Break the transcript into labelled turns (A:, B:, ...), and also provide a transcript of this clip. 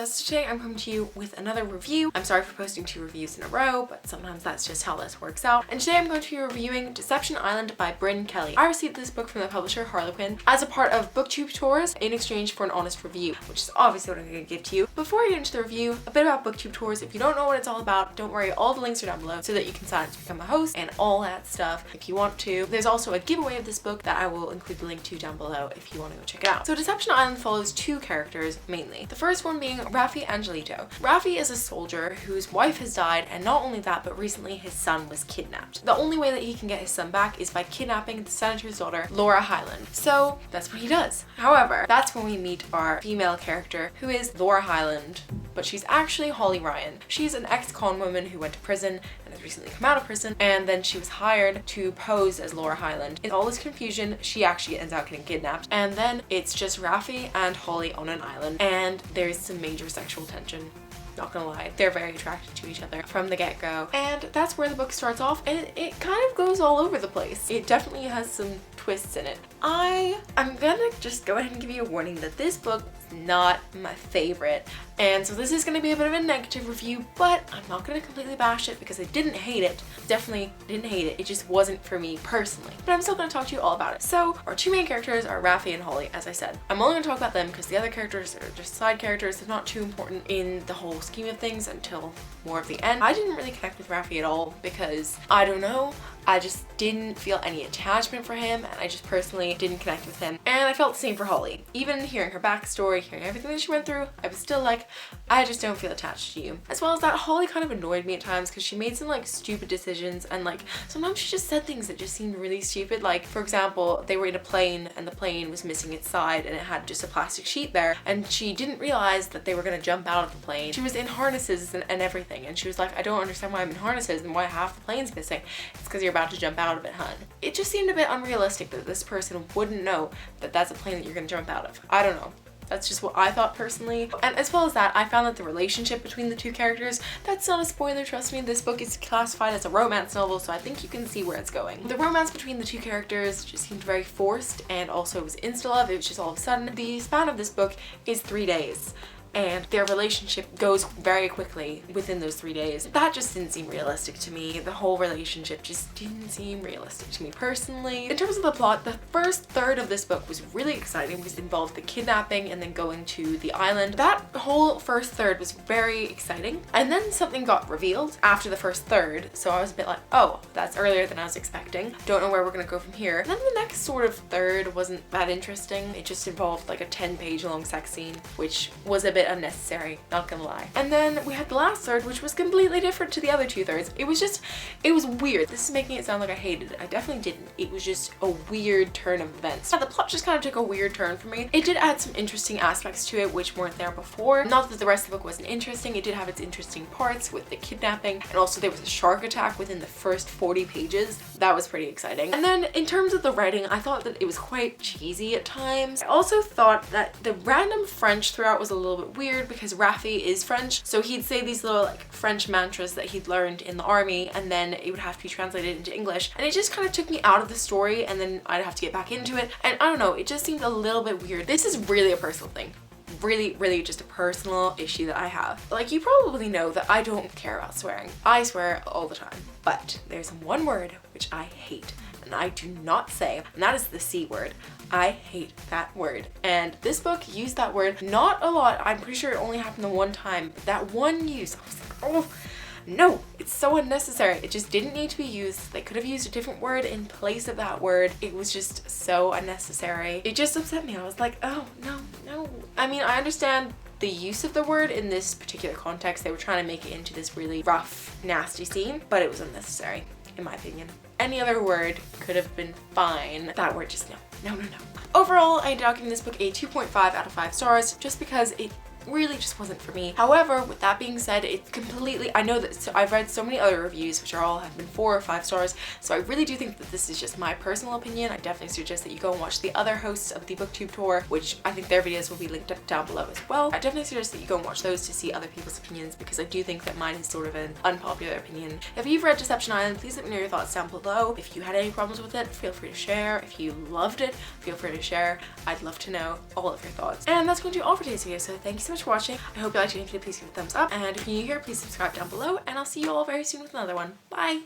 A: Samantha. So today I'm coming to you with another review. I'm sorry for posting 2 reviews in a row, but sometimes that's just how this works out. And today I'm going to be reviewing Deception Island by Brynn Kelly. I received this book from the publisher Harlequin as a part of Booktube Tours in exchange for an honest review, which is obviously what I'm going to give to you. Before I get into the review, a bit about Booktube Tours. If you don't know what it's all about, don't worry, all the links are down below so that you can sign up to become a host and all that stuff if you want to. There's also a giveaway of this book that I will include the link to down below if you want to go check it out. So Deception Island follows 2 characters mainly. The first one being Raffi Angelito. Raffi is a soldier whose wife has died, and not only that, but recently his son was kidnapped. The only way that he can get his son back is by kidnapping the senator's daughter, Laura Hyland. So that's what he does. However, that's when we meet our female character, who is Laura Hyland, but she's actually Holly Ryan. She's an ex-con woman who went to prison and has recently come out of prison, and then she was hired to pose as Laura Hyland. In all this confusion, she actually ends up getting kidnapped, and then it's just Raffi and Holly on an island, and there's some major sexual tension. Not gonna lie, they're very attracted to each other from the get-go, and that's where the book starts off, and it kind of goes all over the place. It definitely has some twists in it. I'm gonna just go ahead and give you a warning that this book is not my favorite, and so this is gonna be a bit of a negative review, but I'm not gonna completely bash it because I didn't hate it. Definitely didn't hate it. It just wasn't for me personally, but I'm still gonna talk to you all about it. So our 2 main characters are Raffi and Holly, as I said. I'm only gonna talk about them because the other characters are just side characters. They're not too important in the whole scheme of things until more of the end. I didn't really connect with Raffi at all because, I don't know, I just didn't feel any attachment for him, and I just personally didn't connect with him. And I felt the same for Holly. Even hearing her backstory, hearing everything that she went through, I was still like, I just don't feel attached to you. As well as that, Holly kind of annoyed me at times because she made some like stupid decisions, and like sometimes she just said things that just seemed really stupid. Like, for example, they were in a plane and the plane was missing its side and it had just a plastic sheet there, and she didn't realize that they were gonna jump out of the plane. She was in harnesses and everything, and she was like, I don't understand why I'm in harnesses and why half the plane's missing. It's because you're about to jump out of it, hun. It just seemed a bit unrealistic that this person wouldn't know that that's a plane that you're gonna jump out of. I don't know. That's just what I thought personally. And as well as that, I found that the relationship between the 2 characters, that's not a spoiler, trust me, this book is classified as a romance novel, so I think you can see where it's going. The romance between the 2 characters just seemed very forced, and also it was insta-love. It was just all of a sudden. The span of this book is 3 days, and their relationship goes very quickly within those 3 days. That just didn't seem realistic to me. The whole relationship just didn't seem realistic to me personally. In terms of the plot, the first third of this book was really exciting because it involved the kidnapping and then going to the island. That whole first third was very exciting, and then something got revealed after the first third, so I was a bit like, oh, that's earlier than I was expecting. Don't know where we're gonna go from here. And then the next sort of third wasn't that interesting. It just involved like a 10-page long sex scene, which was a bit unnecessary, not gonna lie. And then we had the last third, which was completely different to the other 2 thirds. It was weird. This is making it sound like I hated it. I definitely didn't. It was just a weird turn of events. The plot just kind of took a weird turn for me. It did add some interesting aspects to it which weren't there before. Not that the rest of the book wasn't interesting. It did have its interesting parts with the kidnapping, and also there was a shark attack within the first 40 pages. That was pretty exciting. And then in terms of the writing, I thought that it was quite cheesy at times. I also thought that the random French throughout was a little bit weird because Raffi is French, so he'd say these little like French mantras that he'd learned in the army, and then it would have to be translated into English, and it just kind of took me out of the story, and then I'd have to get back into it, and I don't know, it just seemed a little bit weird. This is really a personal thing. Really just a personal issue that I have. Like, you probably know that I don't care about swearing. I swear all the time, but there's one word which I hate and I do not say, and that is the C word. I hate that word, and this book used that word not a lot. I'm pretty sure it only happened the one time, but that one use, I was like, oh no, it's so unnecessary. It just didn't need to be used. They could have used a different word in place of that word. It was just so unnecessary. It just upset me. I was like, oh no. I mean, I understand the use of the word in this particular context. They were trying to make it into this really rough, nasty scene, but it was unnecessary, in my opinion. Any other word could have been fine. That word just no. Overall, I ended up giving this book a 2.5 out of 5 stars just because it really just wasn't for me. However, with that being said, it's completely, I know that I've read so many other reviews which are all have been 4 or 5 stars, so I really do think that this is just my personal opinion. I definitely suggest that you go and watch the other hosts of the Booktube Tour, which I think their videos will be linked up down below as well. I definitely suggest that you go and watch those to see other people's opinions, because I do think that mine is sort of an unpopular opinion. If you've read Deception Island, please let me know your thoughts down below. If you had any problems with it, feel free to share. If you loved it, feel free to share. I'd love to know all of your thoughts. And that's going to be all for today's video, so thank you so much so much for watching. I hope you liked it. If you did, please give it a thumbs up. And if you're new here, please subscribe down below. And I'll see you all very soon with another one. Bye!